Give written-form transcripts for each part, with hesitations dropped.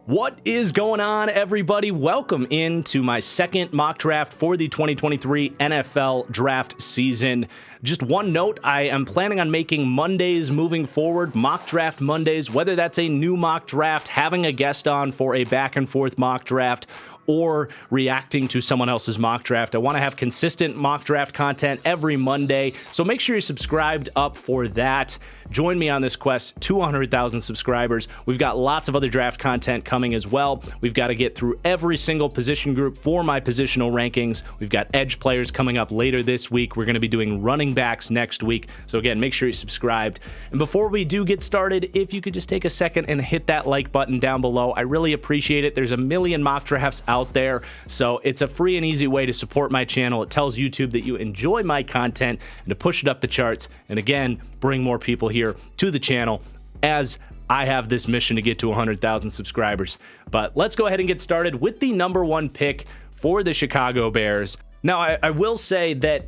What is going on, everybody? Welcome into my second mock draft for the 2023 NFL draft season. Just one note, I am planning on making Mondays moving forward, mock draft Mondays, whether that's a new mock draft, having a guest on for a back and forth mock draft, or reacting to someone else's mock draft. I want to have consistent mock draft content every Monday, so make sure you're subscribed up for that. Join me on this quest to 100,000 subscribers. We've got lots of other draft content coming as well. We've got to get through every single position group for my positional rankings. We've got edge players coming up later this week. We're going to be doing running backs next week. So again, make sure you're subscribed. And before we do get started, if you could just take a second and hit that like button down below, I really appreciate it. There's a million mock drafts out there, so it's a free and easy way to support my channel. It tells YouTube that you enjoy my content and to push it up the charts, and again, bring more people here to the channel as I have this mission to get to 100,000 subscribers. But let's go ahead and get started with the number one pick for the Chicago Bears. Now, I will say that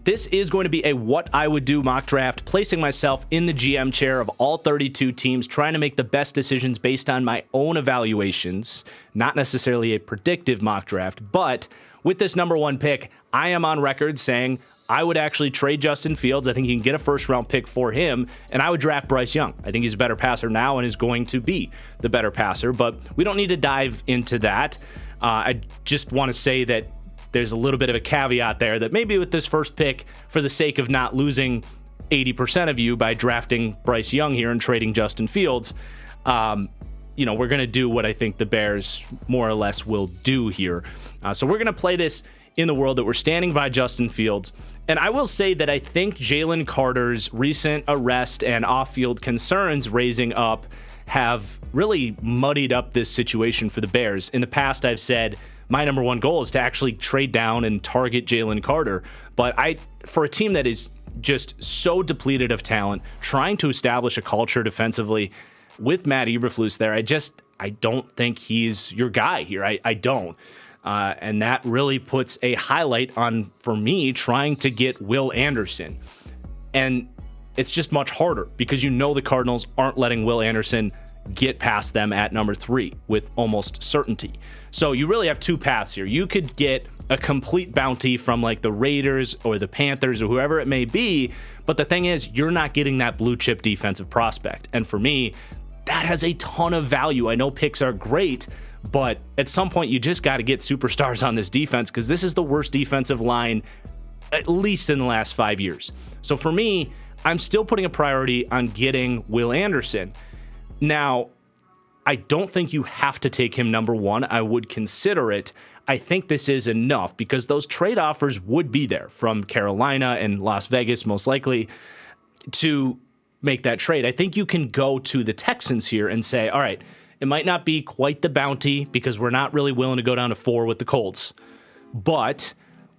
this is going to be a what I would do mock draft, placing myself in the GM chair of all 32 teams, trying to make the best decisions based on my own evaluations, not necessarily a predictive mock draft. But with this number one pick, I am on record saying I would actually trade Justin Fields. I think you can get a first-round pick for him, and I would draft Bryce Young. I think he's a better passer now and is going to be the better passer, but we don't need to dive into that. I just want to say that there's a little bit of a caveat there that maybe with this first pick, for the sake of not losing 80% of you by drafting Bryce Young here and trading Justin Fields, we're going to do what I think the Bears more or less will do here. So we're going to play this in the world that we're standing by Justin Fields. And I will say that I think Jalen Carter's recent arrest and off-field concerns raising up have really muddied up this situation for the Bears. In the past, I've said my number one goal is to actually trade down and target Jalen Carter. But for a team that is just so depleted of talent, trying to establish a culture defensively with Matt Eberflus there, I don't think he's your guy here. I don't. And that really puts a highlight on, for me, trying to get Will Anderson. And it's just much harder because the Cardinals aren't letting Will Anderson get past them at number 3 with almost certainty. So you really have two paths here. You could get a complete bounty from like the Raiders or the Panthers or whoever it may be, but the thing is, you're not getting that blue chip defensive prospect. And for me, that has a ton of value. I know picks are great, but at some point you just got to get superstars on this defense because this is the worst defensive line, at least in the last 5 years. So for me, I'm still putting a priority on getting Will Anderson. Now, I don't think you have to take him number 1. I would consider it. I think this is enough because those trade offers would be there from Carolina and Las Vegas, most likely, to make that trade. I think you can go to the Texans here and say, all right, it might not be quite the bounty because we're not really willing to go down to 4 with the Colts, but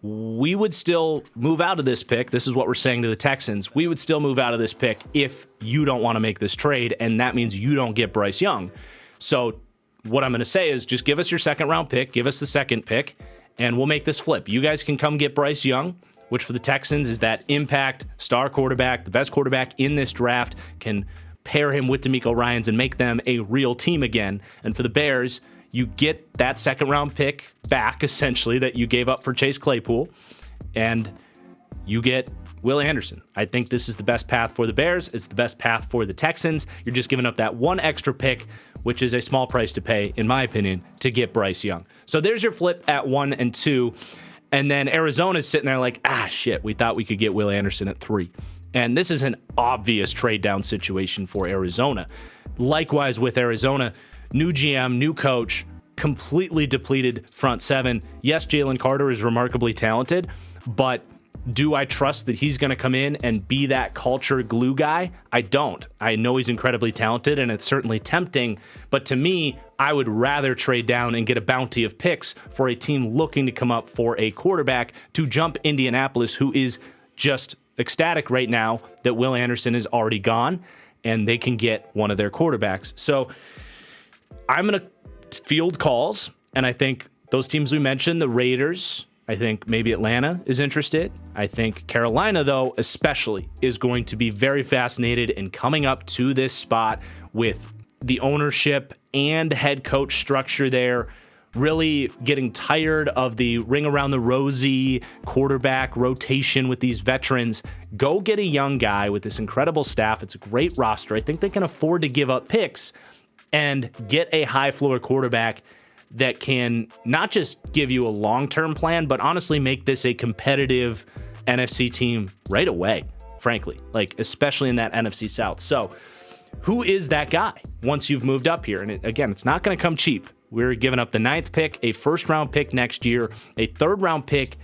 we would still move out of this pick. This is what we're saying to the Texans. We would still move out of this pick if you don't want to make this trade, and that means you don't get Bryce Young. So what I'm going to say is just give us your second round pick, give us the second pick, and we'll make this flip. You guys can come get Bryce Young, which for the Texans is that impact star quarterback, the best quarterback in this draft, can pair him with DeMeco Ryans and make them a real team again. And for the Bears, you get that second round pick back, essentially, that you gave up for Chase Claypool, and you get Will Anderson. I think this is the best path for the Bears. It's the best path for the Texans. You're just giving up that one extra pick, which is a small price to pay, in my opinion, to get Bryce Young. So there's your flip at 1 and 2. And then Arizona's sitting there like, shit, we thought we could get Will Anderson at 3. And this is an obvious trade down situation for Arizona. Likewise with Arizona, new GM, new coach, completely depleted front 7. Yes, Jalen Carter is remarkably talented, but do I trust that he's going to come in and be that culture glue guy? I don't. I know he's incredibly talented, and it's certainly tempting, but to me, I would rather trade down and get a bounty of picks for a team looking to come up for a quarterback to jump Indianapolis, who is just ecstatic right now that Will Anderson is already gone, and they can get one of their quarterbacks. So I'm going to field calls, and I think those teams we mentioned, the Raiders, I think maybe Atlanta is interested. I think Carolina, though, especially, is going to be very fascinated in coming up to this spot with the ownership and head coach structure there really getting tired of the ring around the rosy quarterback rotation with these veterans, go get a young guy with this incredible staff. It's a great roster. I think they can afford to give up picks and get a high floor quarterback that can not just give you a long-term plan, but honestly make this a competitive NFC team right away, frankly, like especially in that NFC South. So who is that guy once you've moved up here? And again, it's not going to come cheap. We're giving up the 9th pick, a 1st-round pick next year, a 3rd-round pick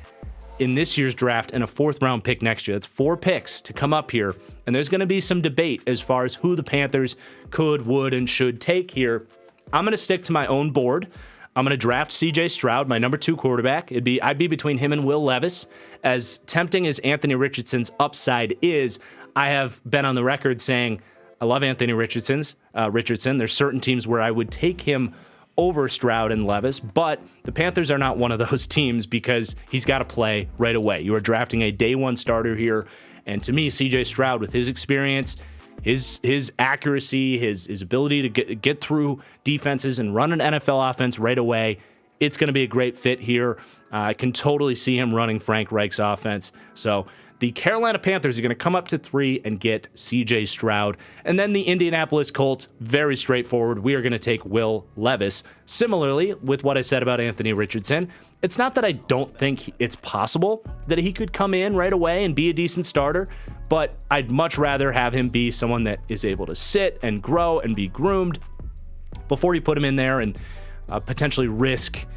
in this year's draft, and a 4th-round pick next year. That's 4 picks to come up here. And there's going to be some debate as far as who the Panthers could, would, and should take here. I'm going to stick to my own board. I'm going to draft CJ Stroud, my number 2 quarterback. I'd be between him and Will Levis. As tempting as Anthony Richardson's upside is, I have been on the record saying I love Anthony Richardson. There's certain teams where I would take him over Stroud and Levis, but the Panthers are not one of those teams because he's got to play right away. You are drafting a day 1 starter here, and to me, CJ Stroud, with his experience, his accuracy, his ability to get through defenses and run an NFL offense right away, it's going to be a great fit here. I can totally see him running Frank Reich's offense. So the Carolina Panthers are going to come up to 3 and get CJ Stroud. And then the Indianapolis Colts, very straightforward. We are going to take Will Levis. Similarly, with what I said about Anthony Richardson, it's not that I don't think it's possible that he could come in right away and be a decent starter, but I'd much rather have him be someone that is able to sit and grow and be groomed before you put him in there and potentially risk,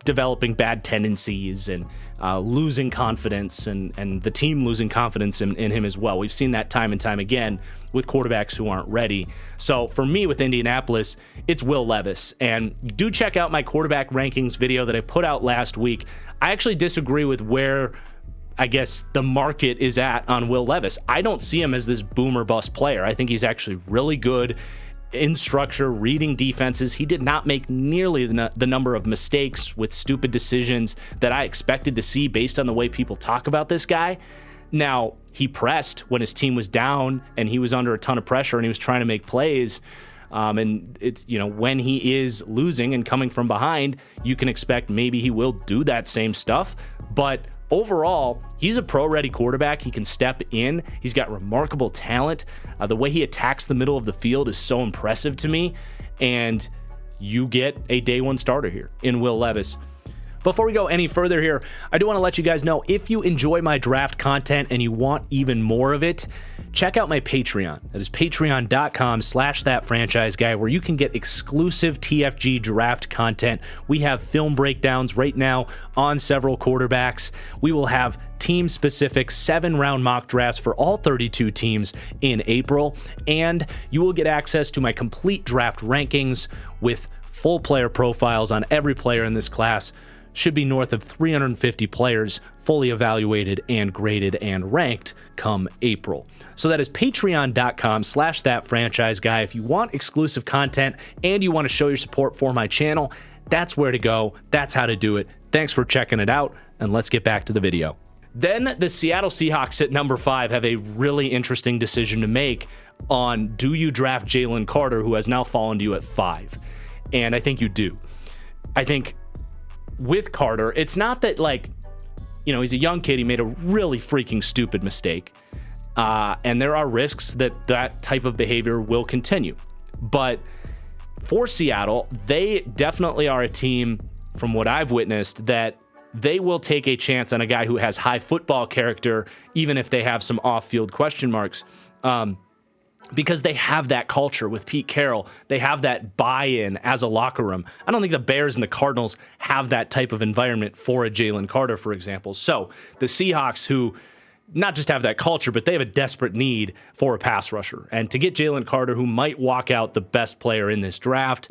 developing bad tendencies and losing confidence and the team losing confidence in him as well. We've seen that time and time again with quarterbacks who aren't ready. So for me with Indianapolis, it's Will Levis. And do check out my quarterback rankings video that I put out last week. I actually disagree with where I guess the market is at on Will Levis. I don't see him as this boom or bust player. I think he's actually really good in structure, reading defenses. He did not make nearly the number of mistakes with stupid decisions that I expected to see based on the way people talk about this guy. Now, he pressed when his team was down and he was under a ton of pressure and he was trying to make plays. And it's, when he is losing and coming from behind, you can expect maybe he will do that same stuff. But overall, he's a pro-ready quarterback. He can step in. He's got remarkable talent. The way he attacks the middle of the field is so impressive to me. And you get a day 1 starter here in Will Levis. Before we go any further here, I do want to let you guys know, if you enjoy my draft content and you want even more of it, check out my Patreon. That is patreon.com/thatfranchiseguy, where you can get exclusive TFG draft content. We have film breakdowns right now on several quarterbacks. We will have team-specific 7-round mock drafts for all 32 teams in April, and you will get access to my complete draft rankings with full player profiles on every player in this class. Should be north of 350 players fully evaluated and graded and ranked come April. So that is patreon.com/thatfranchiseguy. If you want exclusive content and you want to show your support for my channel, that's where to go. That's how to do it. Thanks for checking it out, and let's get back to the video. Then the Seattle Seahawks at number 5 have a really interesting decision to make on, do you draft Jalen Carter, who has now fallen to you at 5? And I think you do. I think with Carter, it's not that he's a young kid. He made a really freaking stupid mistake. And there are risks that type of behavior will continue. But for Seattle, they definitely are a team, from what I've witnessed, that they will take a chance on a guy who has high football character, even if they have some off-field question marks. Because they have that culture with Pete Carroll. They have that buy-in as a locker room. I don't think the Bears and the Cardinals have that type of environment for a Jalen Carter, for example. So the Seahawks, who not just have that culture, but they have a desperate need for a pass rusher. And to get Jalen Carter, who might walk out the best player in this draft,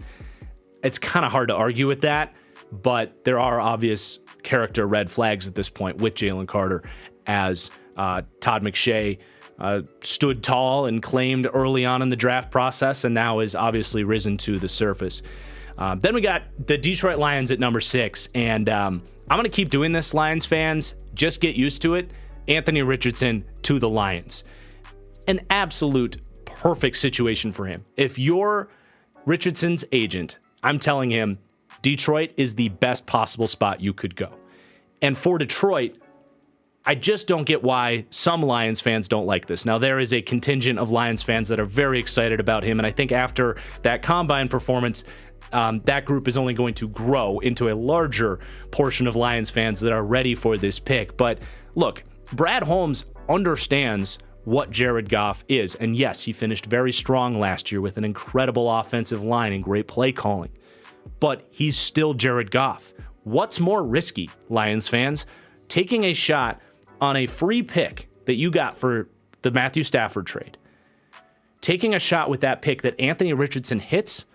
it's kind of hard to argue with that. But there are obvious character red flags at this point with Jalen Carter, as Todd McShay stood tall and claimed early on in the draft process, and now is obviously risen to the surface. Then we got the Detroit Lions at number 6, and I'm going to keep doing this, Lions fans. Just get used to it. Anthony Richardson to the Lions. An absolute perfect situation for him. If you're Richardson's agent, I'm telling him Detroit is the best possible spot you could go. And for Detroit, I just don't get why some Lions fans don't like this. Now, there is a contingent of Lions fans that are very excited about him, and I think after that combine performance, that group is only going to grow into a larger portion of Lions fans that are ready for this pick. But look, Brad Holmes understands what Jared Goff is. And yes, he finished very strong last year with an incredible offensive line and great play calling. But he's still Jared Goff. What's more risky, Lions fans? Taking a shot on a free pick that you got for the Matthew Stafford trade. Taking a shot with that pick that Anthony Richardson hits?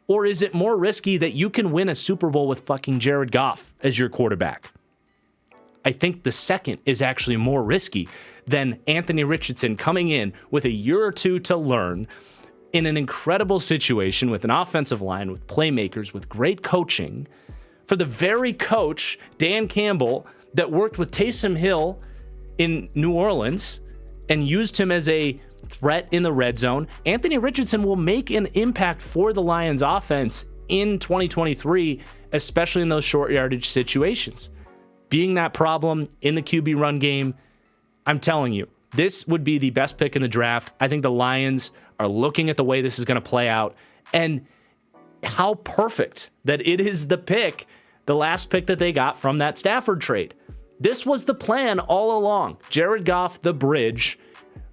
Or is it more risky that you can win a Super Bowl with fucking Jared Goff as your quarterback? I think the second is actually more risky than Anthony Richardson coming in with a year or two to learn in an incredible situation with an offensive line, with playmakers, with great coaching, for the very coach, Dan Campbell, that worked with Taysom Hill in New Orleans and used him as a threat in the red zone. Anthony Richardson will make an impact for the Lions offense in 2023, especially in those short yardage situations. Being that problem in the QB run game, I'm telling you, this would be the best pick in the draft. I think the Lions are looking at the way this is going to play out and how perfect that it is the pick, the last pick that they got from that Stafford trade. This was the plan all along. Jared Goff, the bridge,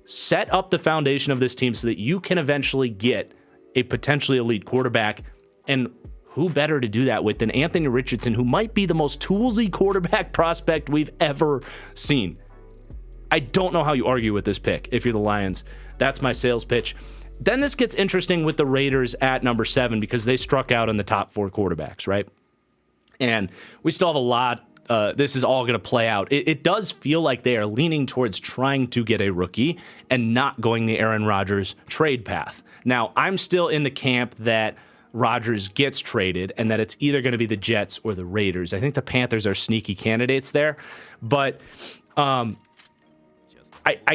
set up the foundation of this team so that you can eventually get a potentially elite quarterback. And who better to do that with than Anthony Richardson, who might be the most toolsy quarterback prospect we've ever seen. I don't know how you argue with this pick if you're the Lions. That's my sales pitch. Then this gets interesting with the Raiders at number 7 because they struck out on the top 4 quarterbacks, right? And we still have a lot. This is all going to play out. It does feel like they are leaning towards trying to get a rookie and not going the Aaron Rodgers trade path. Now, I'm still in the camp that Rodgers gets traded and that it's either going to be the Jets or the Raiders. I think the Panthers are sneaky candidates there, but I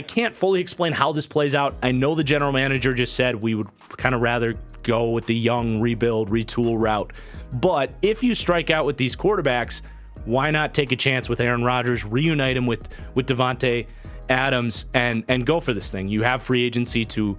can't fully explain how this plays out. I know the general manager just said we would kind of rather go with the young, rebuild, retool route. But if you strike out with these quarterbacks, why not take a chance with Aaron Rodgers, reunite him with Davante Adams, and go for this thing? You have free agency to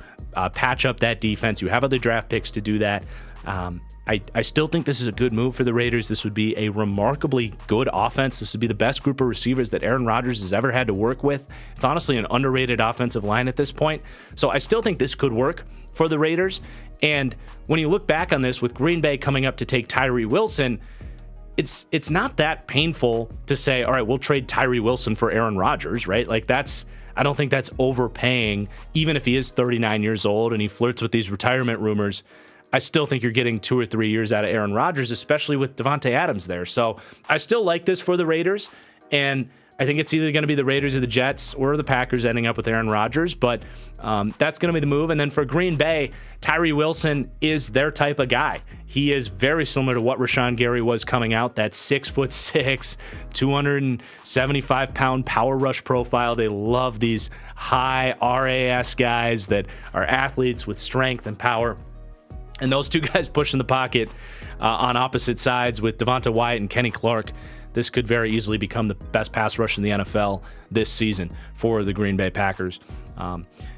patch up that defense. You have other draft picks to do that. I still think this is a good move for the Raiders. This would be a remarkably good offense. This would be the best group of receivers that Aaron Rodgers has ever had to work with. It's honestly an underrated offensive line at this point. So I still think this could work for the Raiders. And when you look back on this with Green Bay coming up to take Tyree Wilson, it's not that painful to say, all right, we'll trade Tyree Wilson for Aaron Rodgers, right? Like I don't think that's overpaying, even if he is 39 years old and he flirts with these retirement rumors. I still think you're getting 2 or 3 years out of Aaron Rodgers, especially with Davante Adams there. So I still like this for the Raiders, and I think it's either going to be the Raiders or the Jets or the Packers ending up with Aaron Rodgers, but that's going to be the move. And then for Green Bay, Tyree Wilson is their type of guy. He is very similar to what Rashawn Gary was coming out, that 6'6", 275-pound power rush profile. They love these high RAS guys that are athletes with strength and power. And those two guys push in the pocket on opposite sides with Devonta Wyatt and Kenny Clark. This could very easily become the best pass rush in the NFL this season for the Green Bay Packers.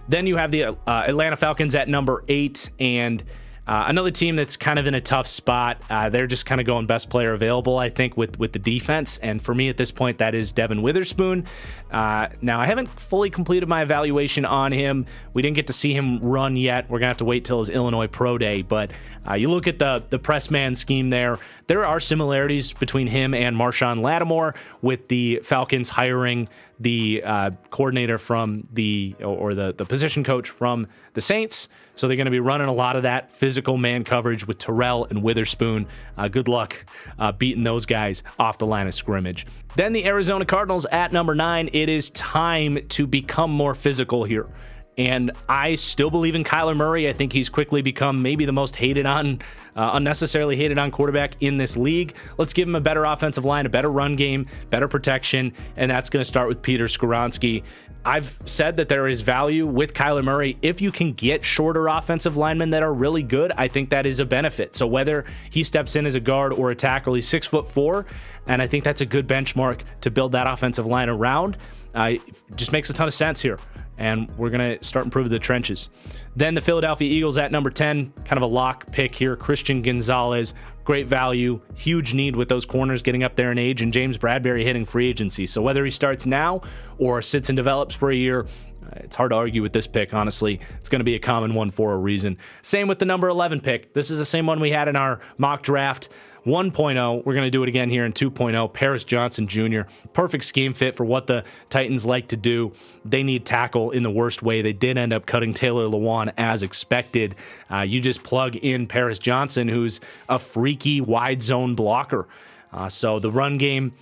Then you have the Atlanta Falcons at number 8, and another team that's kind of in a tough spot. They're just kind of going best player available, I think, with the defense. And for me at this point, that is Devin Witherspoon. Now, I haven't fully completed my evaluation on him. We didn't get to see him run yet. We're going to have to wait till his Illinois Pro Day. But you look at the press man scheme there. There are similarities between him and Marshawn Lattimore, with the Falcons hiring the coordinator from the position coach from the Saints. So they're going to be running a lot of that physical man coverage with Terrell and Witherspoon. Good luck beating those guys off the line of scrimmage. Then the Arizona Cardinals at number 9. It is time to become more physical here. And I still believe in Kyler Murray. I think he's quickly become maybe the most hated on, unnecessarily hated on quarterback in this league. Let's give him a better offensive line, a better run game, better protection, and that's going to start with Peter Skoronski. I've said that there is value with Kyler Murray. If you can get shorter offensive linemen that are really good, I think that is a benefit. So whether he steps in as a guard or a tackle, he's 6'4", and I think that's a good benchmark to build that offensive line around. It just makes a ton of sense here. And we're going to start improving the trenches. Then the Philadelphia Eagles at number 10, kind of a lock pick here. Christian Gonzalez, great value, huge need with those corners getting up there in age, and James Bradbury hitting free agency. So whether he starts now or sits and develops for a year, it's hard to argue with this pick, honestly. It's going to be a common one for a reason. Same with the number 11 pick. This is the same one we had in our mock draft 1.0. We're going to do it again here in 2.0. Paris Johnson Jr. Perfect scheme fit for what the Titans like to do. They need tackle in the worst way. They did end up cutting Taylor Lewan as expected. You just plug in Paris Johnson, who's a freaky wide zone blocker. So the run game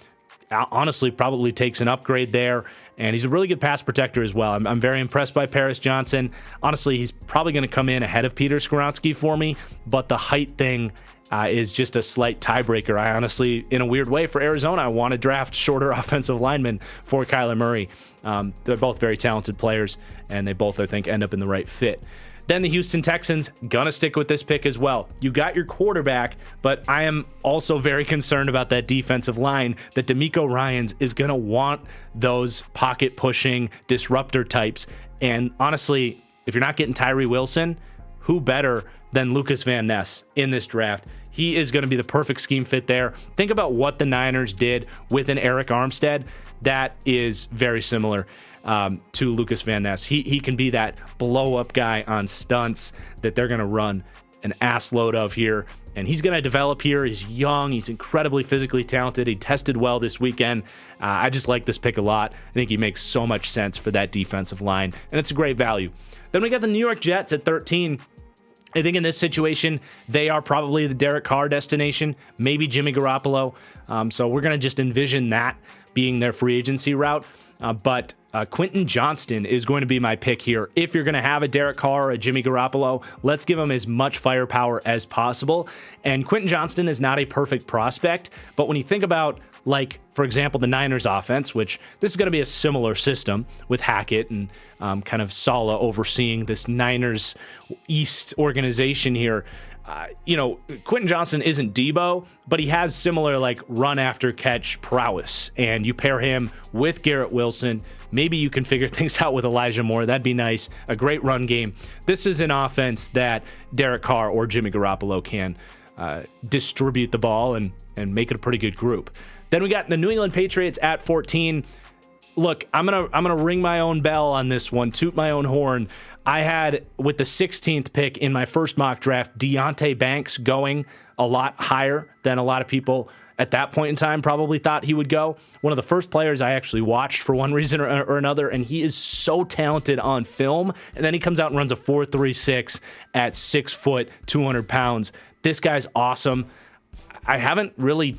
honestly probably takes an upgrade there. And he's a really good pass protector as well. I'm very impressed by Paris Johnson. Honestly, he's probably going to come in ahead of Peter Skoronski for me, but the height thing is just a slight tiebreaker. I honestly, in a weird way for Arizona, I want to draft shorter offensive linemen for Kyler Murray. They're both very talented players, and they both, I think, end up in the right fit. Then the Houston Texans, gonna stick with this pick as well. You got your quarterback, but I am also very concerned about that defensive line, that DeMeco Ryans is gonna want those pocket pushing disruptor types. And honestly, if you're not getting Tyree Wilson, who better than Lucas Van Ness in this draft? He is going to be the perfect scheme fit there. Think about what the Niners did with an Eric Armstead. That is very similar to Lucas Van Ness. He can be that blow-up guy on stunts that they're going to run an ass load of here. And he's going to develop here. He's young. He's incredibly physically talented. He tested well this weekend. I just like this pick a lot. I think he makes so much sense for that defensive line, and it's a great value. Then we got the New York Jets at 13. I think in this situation, they are probably the Derek Carr destination, maybe Jimmy Garoppolo. So we're going to just envision that being their free agency route. But Quentin Johnston is going to be my pick here. If you're going to have a Derek Carr or a Jimmy Garoppolo, let's give him as much firepower as possible. And Quentin Johnston is not a perfect prospect, but when you think about, like, for example, the Niners offense, which this is going to be a similar system with Hackett and kind of Saleh overseeing this Niners East organization here. Quentin Johnston isn't Debo, but he has similar like run after catch prowess. And you pair him with Garrett Wilson. Maybe you can figure things out with Elijah Moore. That'd be nice. A great run game. This is an offense that Derek Carr or Jimmy Garoppolo can distribute the ball and make it a pretty good group. Then we got the New England Patriots at 14. Look, I'm gonna ring my own bell on this one, toot my own horn. I had, with the 16th pick in my first mock draft, Deonte Banks going a lot higher than a lot of people at that point in time probably thought he would go. One of the first players I actually watched for one reason or another, and he is so talented on film. And then he comes out and runs a 4.36 at 6 foot, 200 pounds. This guy's awesome. I haven't really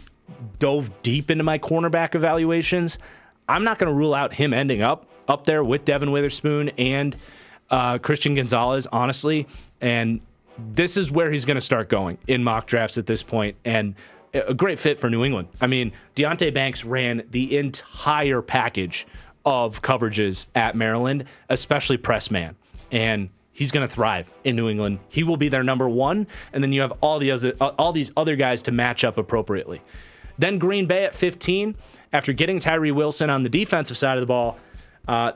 dove deep into my cornerback evaluations. I'm not going to rule out him ending up there with Devin Witherspoon and Christian Gonzalez, honestly. And this is where he's going to start going in mock drafts at this point. And a great fit for New England. I mean, Deonte Banks ran the entire package of coverages at Maryland, especially press man. And he's going to thrive in New England. He will be their number one. And then you have all these other guys to match up appropriately. Then Green Bay at 15, after getting Tyree Wilson on the defensive side of the ball,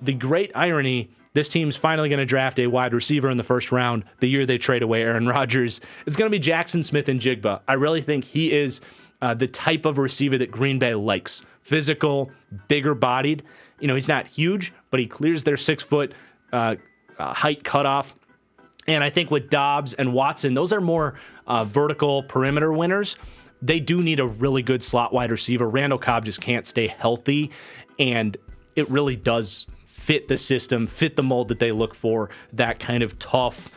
the great irony, this team's finally going to draft a wide receiver in the first round the year they trade away Aaron Rodgers. It's going to be Jackson Smith-Njigba. I really think he is the type of receiver that Green Bay likes. Physical, bigger bodied. He's not huge, but he clears their 6 foot height cutoff. And I think with Dobbs and Watson, those are more vertical perimeter winners. They do need a really good slot wide receiver. Randall Cobb just can't stay healthy, and it really does fit the system, fit the mold that they look for, that kind of tough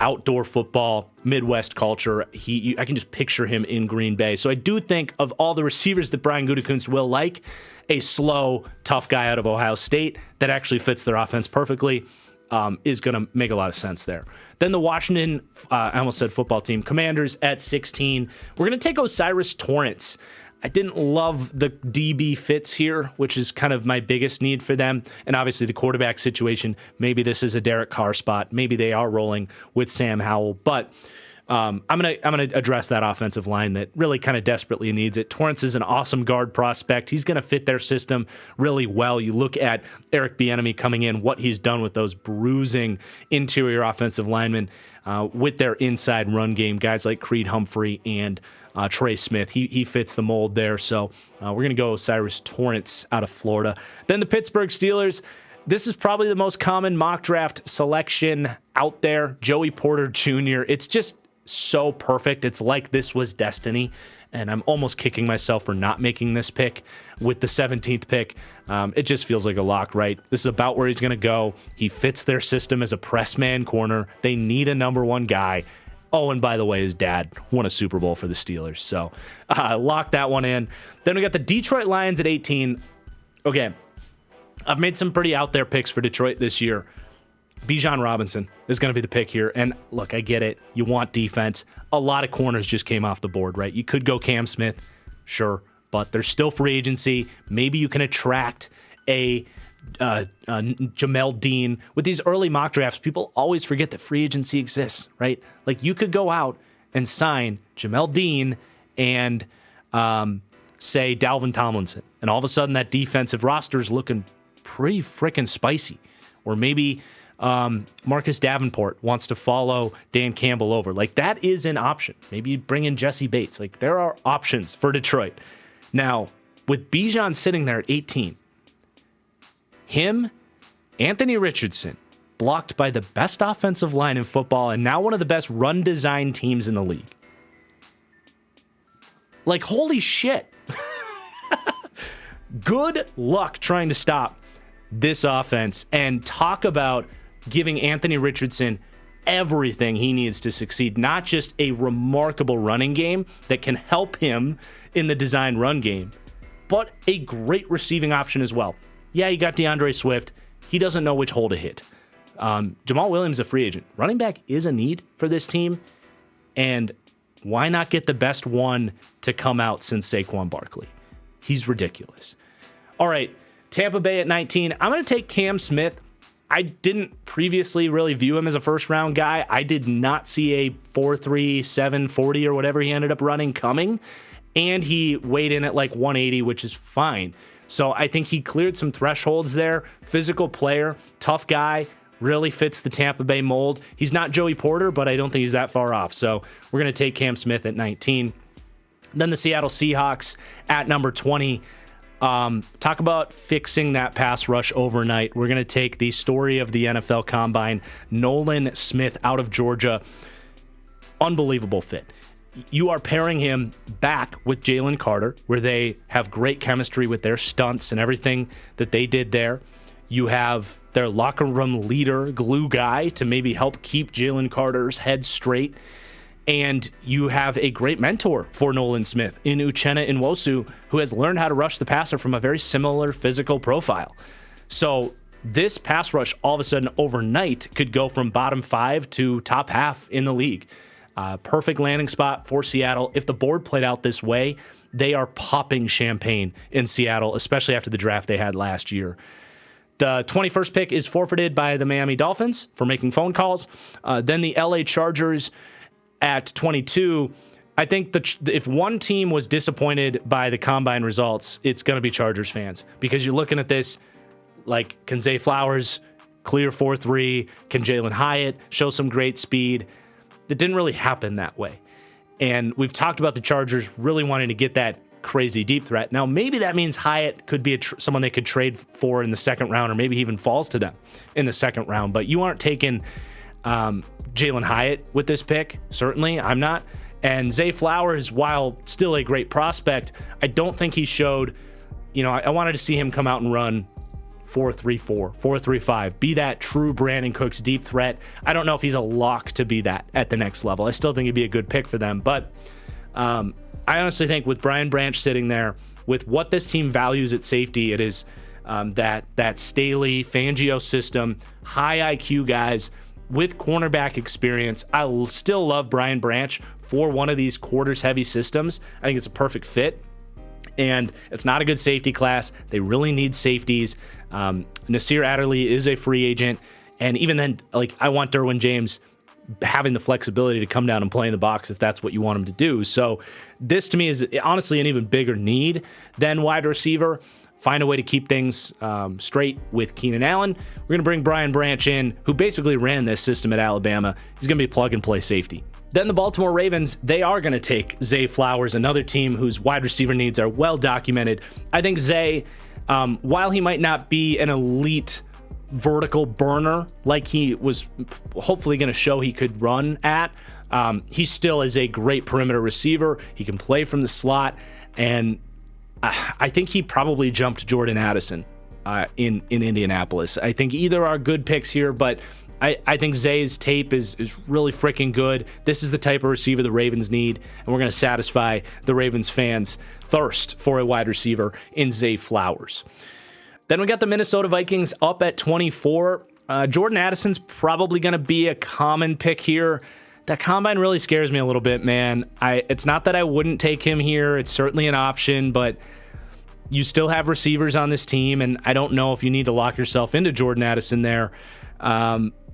outdoor football, Midwest culture. I can just picture him in Green Bay. So I do think of all the receivers that Brian Gutekunst will like, a slow, tough guy out of Ohio State that actually fits their offense perfectly is going to make a lot of sense there. Then the Washington, I almost said football team, Commanders at 16. We're going to take O'Cyrus Torrence. I didn't love the DB fits here, which is kind of my biggest need for them. And obviously the quarterback situation, maybe this is a Derek Carr spot. Maybe they are rolling with Sam Howell. But I'm gonna address that offensive line that really kind of desperately needs it. Torrence is an awesome guard prospect. He's going to fit their system really well. You look at Eric Bieniemy coming in, what he's done with those bruising interior offensive linemen with their inside run game, guys like Creed Humphrey and Trey Smith. He fits the mold there. So we're going to go O'Cyrus Torrence out of Florida. Then the Pittsburgh Steelers. This is probably the most common mock draft selection out there. Joey Porter Jr. It's just so perfect. It's like this was destiny. And I'm almost kicking myself for not making this pick with the 17th pick. It just feels like a lock, right? This is about where he's going to go. He fits their system as a press man corner. They need a number one guy. Oh, and by the way, his dad won a Super Bowl for the Steelers. So lock that one in. Then we got the Detroit Lions at 18. Okay, I've made some pretty out there picks for Detroit this year. Bijan Robinson is going to be the pick here. And look, I get it. You want defense. A lot of corners just came off the board, right? You could go Cam Smith, sure, but there's still free agency. Maybe you can attract a Jamel Dean. With these early mock drafts, people always forget that free agency exists, right? Like you could go out and sign Jamel Dean and say Dalvin Tomlinson, and all of a sudden that defensive roster is looking pretty freaking spicy. Or maybe Marcus Davenport wants to follow Dan Campbell over. Like that is an option. Maybe you bring in Jesse Bates. Like there are options for Detroit. Now, with Bijan sitting there at 18, him, Anthony Richardson, blocked by the best offensive line in football and now one of the best run design teams in the league. Like, holy shit. Good luck trying to stop this offense, and talk about giving Anthony Richardson everything he needs to succeed. Not just a remarkable running game that can help him in the design run game, but a great receiving option as well. Yeah, you got DeAndre Swift. He doesn't know which hole to hit. Jamal Williams is a free agent. Running back is a need for this team, and why not get the best one to come out since Saquon Barkley? He's ridiculous. All right, Tampa Bay at 19. I'm going to take Cam Smith. I didn't previously really view him as a first-round guy. I did not see a 4.3, 7.40 or whatever he ended up running coming, and he weighed in at like 180, which is fine. So I think he cleared some thresholds there. Physical player, tough guy, really fits the Tampa Bay mold. He's not Joey Porter, but I don't think he's that far off. So we're going to take Cam Smith at 19. Then the Seattle Seahawks at number 20. Talk about fixing that pass rush overnight. We're going to take the story of the NFL Combine, Nolan Smith out of Georgia. Unbelievable fit. You are pairing him back with Jalen Carter, where they have great chemistry with their stunts and everything that they did there. You have their locker room leader, glue guy, to maybe help keep Jalen Carter's head straight. And you have a great mentor for Nolan Smith in Uchenna Nwosu, who has learned how to rush the passer from a very similar physical profile. So this pass rush, all of a sudden overnight, could go from bottom 5 to top half in the league. Perfect landing spot for Seattle. If the board played out this way, they are popping champagne in Seattle, especially after the draft they had last year. The 21st pick is forfeited by the Miami Dolphins for making phone calls. Then the LA Chargers at 22. I think if one team was disappointed by the combine results, it's going to be Chargers fans, because you're looking at this like, can Zay Flowers clear 4.3? Can Jalen Hyatt show some great speed? That didn't really happen that way. And we've talked about the Chargers really wanting to get that crazy deep threat. Now, maybe that means Hyatt could be someone they could trade for in the second round, or maybe he even falls to them in the second round. But you aren't taking Jalen Hyatt with this pick. Certainly, I'm not. And Zay Flowers, while still a great prospect, I don't think he showed, I wanted to see him come out and run 4.34, 4.35, be that true Brandon Cooks deep threat. I don't know if he's a lock to be that at the next level. I still think he'd be a good pick for them. But I honestly think with Brian Branch sitting there, with what this team values at safety, it is that Staley Fangio system, high IQ guys with cornerback experience. I still love Brian Branch for one of these quarters heavy systems. I think it's a perfect fit. And it's not a good safety class. They really need safeties. Nasir Adderley is a free agent. And even then, like, I want Derwin James having the flexibility to come down and play in the box if that's what you want him to do. So this to me is honestly an even bigger need than wide receiver. Find a way to keep things straight with Keenan Allen. We're going to bring Brian Branch in, who basically ran this system at Alabama. He's going to be plug-and-play safety. Then the Baltimore Ravens, they are going to take Zay Flowers, another team whose wide receiver needs are well documented. I think Zay, while he might not be an elite vertical burner like he was hopefully going to show he could run at, he still is a great perimeter receiver. He can play from the slot, and I think he probably jumped Jordan Addison in Indianapolis. I think either are good picks here, but I think Zay's tape is really freaking good. This is the type of receiver the Ravens need, and we're going to satisfy the Ravens fans' thirst for a wide receiver in Zay Flowers. Then we got the Minnesota Vikings up at 24. Jordan Addison's probably going to be a common pick here. That combine really scares me a little bit, man. It's not that I wouldn't take him here. It's certainly an option, but you still have receivers on this team, and I don't know if you need to lock yourself into Jordan Addison there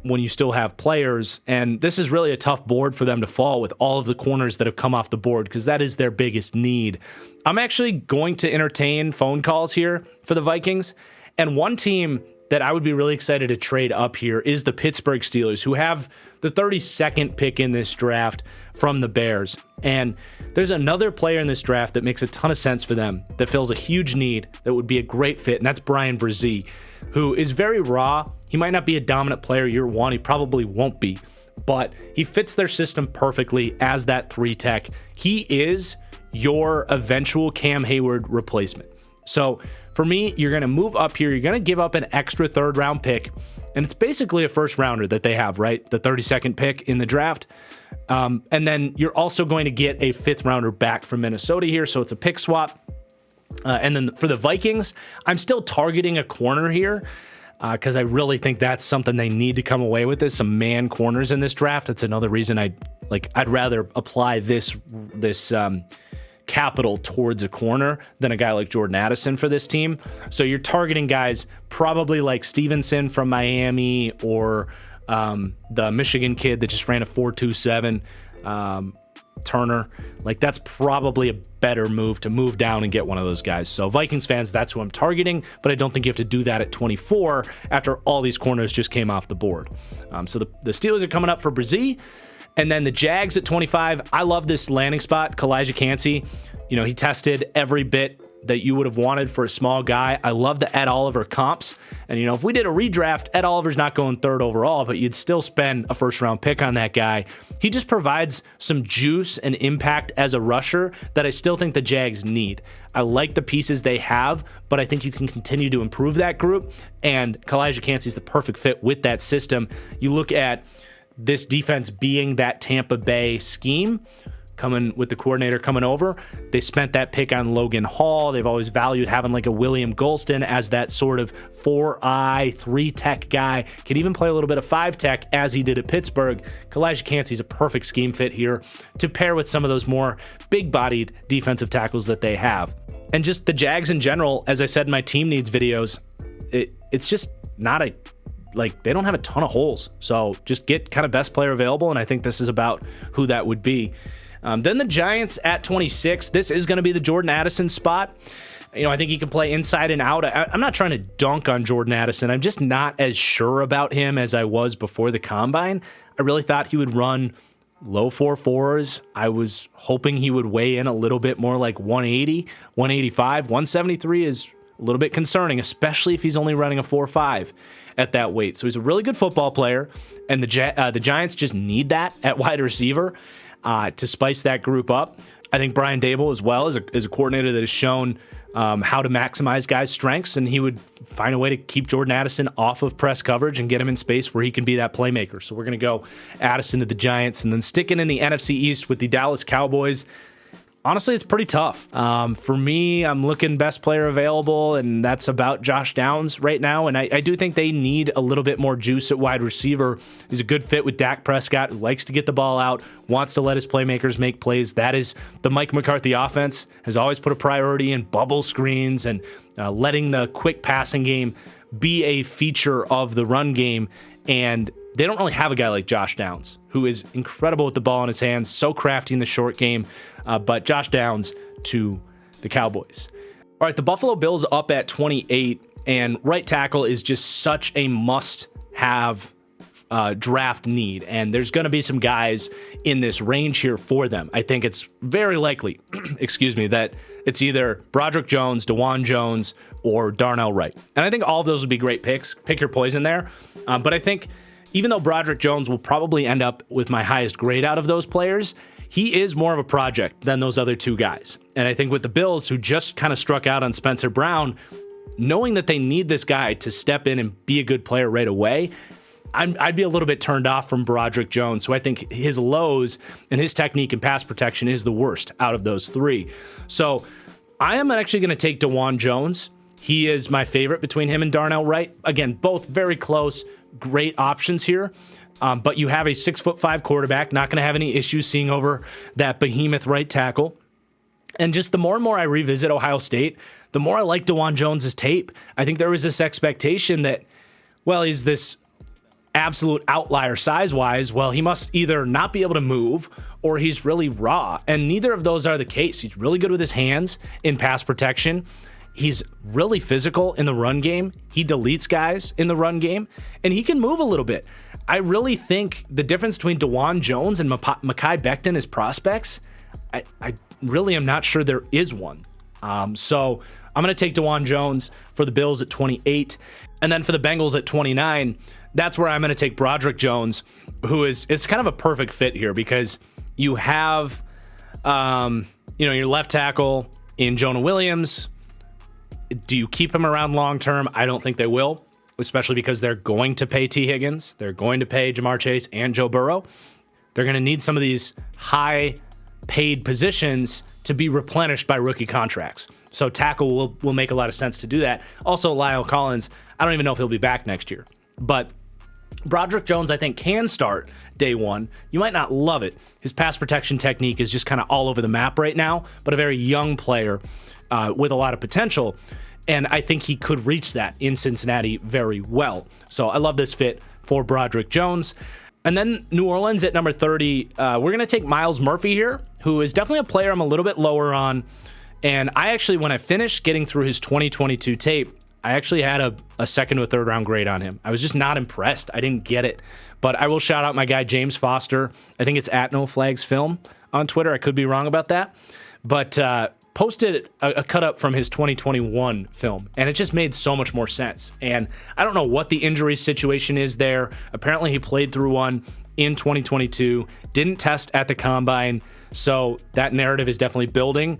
when you still have players. And this is really a tough board for them to fall with all of the corners that have come off the board, because that is their biggest need. I'm actually going to entertain phone calls here for the Vikings, and one team that I would be really excited to trade up here is the Pittsburgh Steelers, who have the 32nd pick in this draft from the Bears. And there's another player in this draft that makes a ton of sense for them, that fills a huge need, that would be a great fit, and that's Bryan Bresee, who is very raw. He might not be a dominant player year one. He probably won't be, but he fits their system perfectly as that 3-tech. He is your eventual Cam Hayward replacement. So for me, you're going to move up here. You're going to give up an extra third-round pick, and it's basically a first-rounder that they have, right? The 32nd pick in the draft. And then you're also going to get a fifth-rounder back from Minnesota here, so it's a pick swap. And then for the Vikings, I'm still targeting a corner here because I really think that's something they need to come away with, is some man corners in this draft. That's another reason I'd rather apply this capital towards a corner than a guy like Jordan Addison for this team. So you're targeting guys probably like Stevenson from Miami, or the Michigan kid that just ran a 4.27, Turner. Like, that's probably a better move to move down and get one of those guys. So Vikings fans, that's who I'm targeting, but I don't think you have to do that at 24 after all these corners just came off the board. So the Steelers are coming up for Bresee. And then the Jags at 25, I love this landing spot. Kalijah Kancey, he tested every bit that you would have wanted for a small guy. I love the Ed Oliver comps. And, if we did a redraft, Ed Oliver's not going third overall, but you'd still spend a first-round pick on that guy. He just provides some juice and impact as a rusher that I still think the Jags need. I like the pieces they have, but I think you can continue to improve that group, and Kalijah Kancey's the perfect fit with that system. You look at this defense being that Tampa Bay scheme, coming with the coordinator coming over. They spent that pick on Logan Hall. They've always valued having like a William Golston as that sort of 4-eye, 3-tech guy. Can even play a little bit of 5-tech as he did at Pittsburgh. Kalijah Kancey's a perfect scheme fit here to pair with some of those more big-bodied defensive tackles that they have. And just the Jags in general, as I said in my team needs videos, it's just not they don't have a ton of holes. So just get kind of best player available, and I think this is about who that would be. Then the Giants at 26. This is going to be the Jordan Addison spot. I think he can play inside and out. I'm not trying to dunk on Jordan Addison. I'm just not as sure about him as I was before the combine. I really thought he would run low 4.4s. I was hoping he would weigh in a little bit more like 180, 185. 173 is a little bit concerning, especially if he's only running a 4.5 at that weight. So he's a really good football player, and the Giants just need that at wide receiver to spice that group up. I think Brian Daboll as well is a coordinator that has shown how to maximize guys' strengths, and he would find a way to keep Jordan Addison off of press coverage and get him in space where he can be that playmaker. So we're going to go Addison to the Giants, and then sticking in the NFC East with the Dallas Cowboys. honestly, it's pretty tough. For me, I'm looking best player available, and that's about Josh Downs right now. And I do think they need a little bit more juice at wide receiver. He's a good fit with Dak Prescott, who likes to get the ball out, wants to let his playmakers make plays. That is the Mike McCarthy offense, has always put a priority in bubble screens and letting the quick passing game be a feature of the run game. And they don't really have a guy like Josh Downs, who is incredible with the ball in his hands, so crafty in the short game. But Josh Downs to the Cowboys. All right, the Buffalo Bills up at 28, and right tackle is just such a must-have draft need. And there's going to be some guys in this range here for them. I think it's very likely, that it's either Broderick Jones, DeJuan Jones, or Darnell Wright. And I think all of those would be great picks. Pick your poison there. But I think even though Broderick Jones will probably end up with my highest grade out of those players, he is more of a project than those other two guys. And I think with the Bills, who just kind of struck out on Spencer Brown, knowing that they need this guy to step in and be a good player right away, I'd be a little bit turned off from Broderick Jones, who I think his lows and his technique and pass protection is the worst out of those three. So I am actually going to take DeJuan Jones. He is my favorite between him and Darnell Wright. Again, both very close, great options here. But you have a 6'5" quarterback, not going to have any issues seeing over that behemoth right tackle. And just the more and more I revisit Ohio State, the more I like DeJuan Jones's tape. I think there was this expectation that, well, he's this absolute outlier size-wise. Well, he must either not be able to move or he's really raw. And neither of those are the case. He's really good with his hands in pass protection. He's really physical in the run game. He deletes guys in the run game, and he can move a little bit. I really think the difference between DeJuan Jones and Mekhi Becton as prospects, I really am not sure there is one. So I'm going to take DeJuan Jones for the Bills at 28. And then for the Bengals at 29, that's where I'm going to take Broderick Jones, who is kind of a perfect fit here because you have, your left tackle in Jonah Williams. Do you keep him around long term? I don't think they will, especially because they're going to pay T. Higgins. They're going to pay Jamar Chase and Joe Burrow. They're going to need some of these high-paid positions to be replenished by rookie contracts. So tackle will make a lot of sense to do that. Also, Lyle Collins, I don't even know if he'll be back next year. But Broderick Jones, I think, can start day one. You might not love it. His pass protection technique is just kind of all over the map right now, but a very young player with a lot of potential. And I think he could reach that in Cincinnati very well. So I love this fit for Broderick Jones. And then New Orleans at number 30, we're going to take Myles Murphy here, who is definitely a player I'm a little bit lower on. And I actually, when I finished getting through his 2022 tape, I actually had a second to a third round grade on him. I was just not impressed. I didn't get it. But I will shout out my guy, James Foster. I think it's at No Flags Film on Twitter. I could be wrong about that. But posted a cut up from his 2021 film, and it just made so much more sense. And I don't know what the injury situation is there. Apparently he played through one in 2022, didn't test at the combine, so that narrative is definitely building.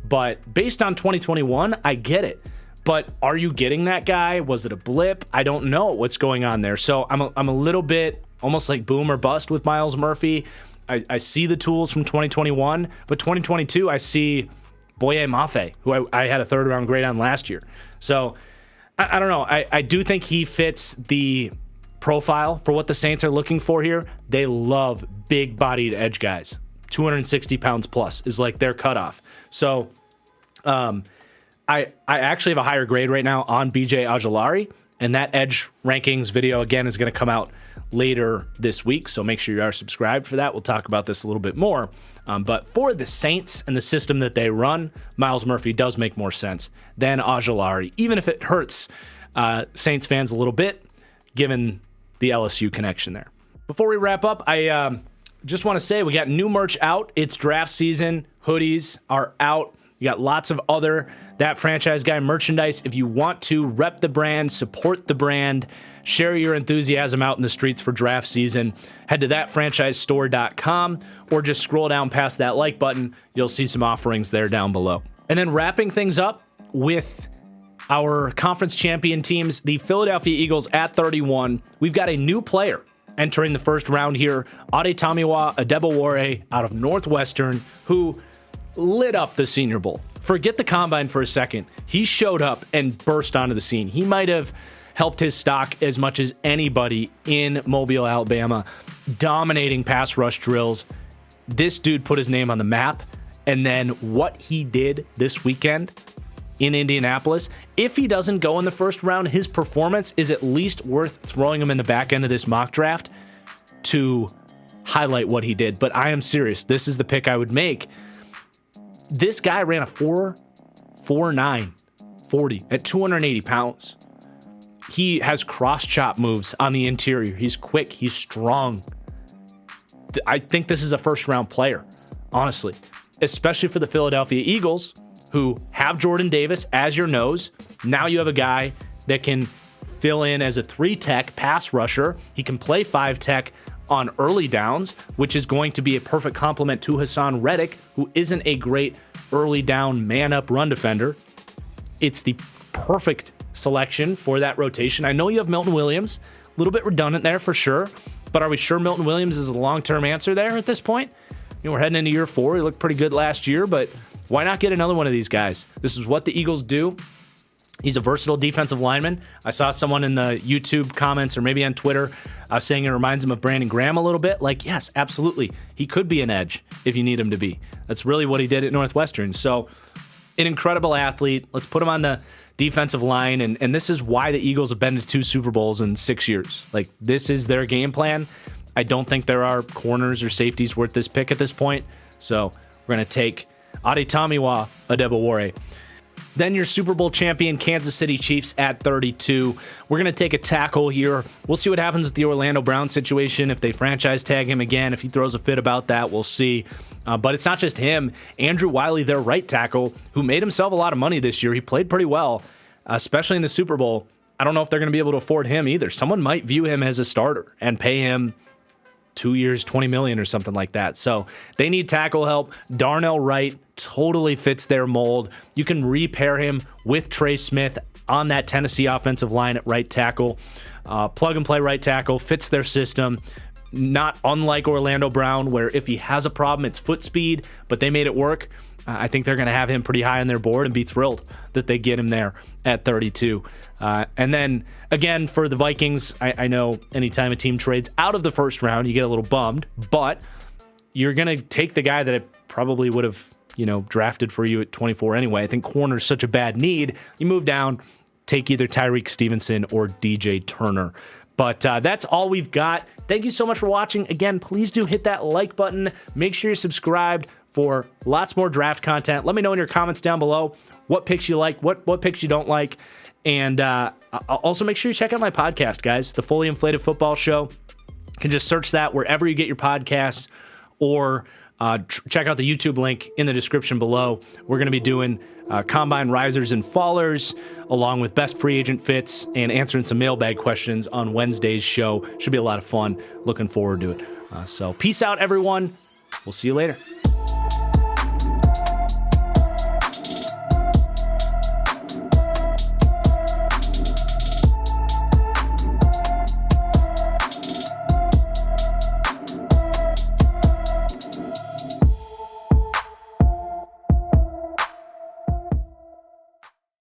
But based on 2021, I get it. But are you getting that guy? Was it a blip? I don't know what's going on there. So I'm a little bit almost like boom or bust with Myles Murphy. I see the tools from 2021, but 2022 I see Boye Mafe, who I had a third round grade on last year. So I don't know. I do think he fits the profile for what the Saints are looking for here. They love big bodied edge guys. 260 pounds plus is like their cutoff. So I actually have a higher grade right now on BJ Ojulari, and that edge rankings video again is going to come out later this week. So make sure you are subscribed for that. We'll talk about this a little bit more. But for the Saints and the system that they run, Myles Murphy does make more sense than Ojulari, even if it hurts Saints fans a little bit, given the LSU connection there. Before we wrap up, I just want to say we got new merch out. It's draft season. Hoodies are out. You got lots of other That Franchise Guy merchandise. If you want to rep the brand, support the brand, share your enthusiasm out in the streets for draft season, head to thatfranchisestore.com or just scroll down past that like button. You'll see some offerings there down below. And then wrapping things up with our conference champion teams, the Philadelphia Eagles at 31. We've got a new player entering the first round here, Ade Tamiwa Adebawore out of Northwestern, who lit up the Senior Bowl. Forget the combine for a second. He showed up and burst onto the scene. He might have helped his stock as much as anybody in Mobile, Alabama, dominating pass rush drills. This dude put his name on the map. And then what he did this weekend in Indianapolis, if he doesn't go in the first round, his performance is at least worth throwing him in the back end of this mock draft to highlight what he did. But I am serious. This is the pick I would make. This guy ran a 4.49 40 at 280 pounds. He has cross-chop moves on the interior. He's quick. He's strong. I think this is a first-round player, honestly, especially for the Philadelphia Eagles, who have Jordan Davis as your nose. Now you have a guy that can fill in as a 3-tech pass rusher. He can play 5-tech on early downs, which is going to be a perfect complement to Hassan Reddick, who isn't a great early down man-up run defender. It's the perfect selection for that rotation. I know you have Milton Williams, a little bit redundant there for sure, but are we sure Milton Williams is a long-term answer there at this point? You know, we're heading into year 4. He looked pretty good last year, but why not get another one of these guys? This is what the Eagles do. He's a versatile defensive lineman. I saw someone in the YouTube comments or maybe on Twitter saying it reminds him of Brandon Graham a little bit. Like, yes, absolutely. He could be an edge if you need him to be. That's really what he did at Northwestern. So, an incredible athlete. Let's put him on the defensive line. And this is why the Eagles have been to 2 Super Bowls in 6 years. Like, this is their game plan. I don't think there are corners or safeties worth this pick at this point. So, we're going to take Adetomiwa Adebawore. Then your Super Bowl champion Kansas City Chiefs at 32. We're going to take a tackle here. We'll see what happens with the Orlando Brown situation. If they franchise tag him again, if he throws a fit about that, we'll see. But it's not just him. Andrew Wiley, their right tackle, who made himself a lot of money this year. He played pretty well, especially in the Super Bowl. I don't know if they're going to be able to afford him either. Someone might view him as a starter and pay him 2 years, $20 million or something like that. So they need tackle help. Darnell Wright totally fits their mold. You can repair him with Trey Smith on that Tennessee offensive line at right tackle. Plug and play right tackle, fits their system. Not unlike Orlando Brown, where if he has a problem, it's foot speed, but they made it work. I think they're going to have him pretty high on their board and be thrilled that they get him there at 32. And then, again, for the Vikings, I know anytime a team trades out of the first round, you get a little bummed, but you're going to take the guy that it probably would have, drafted for you at 24 anyway. I think corner's such a bad need. You move down, take either Tyreek Stevenson or DJ Turner. But that's all we've got. Thank you so much for watching. Again, please do hit that like button. Make sure you're subscribed for lots more draft content. Let me know in your comments down below what picks you like, what picks you don't like. And also make sure you check out my podcast, guys, The Fully Inflated Football Show. You can just search that wherever you get your podcasts, or check out the YouTube link in the description below. We're going to be doing combine risers and fallers, along with best free agent fits and answering some mailbag questions on Wednesday's show. Should be a lot of fun. Looking forward to it. So peace out, everyone. We'll see you later.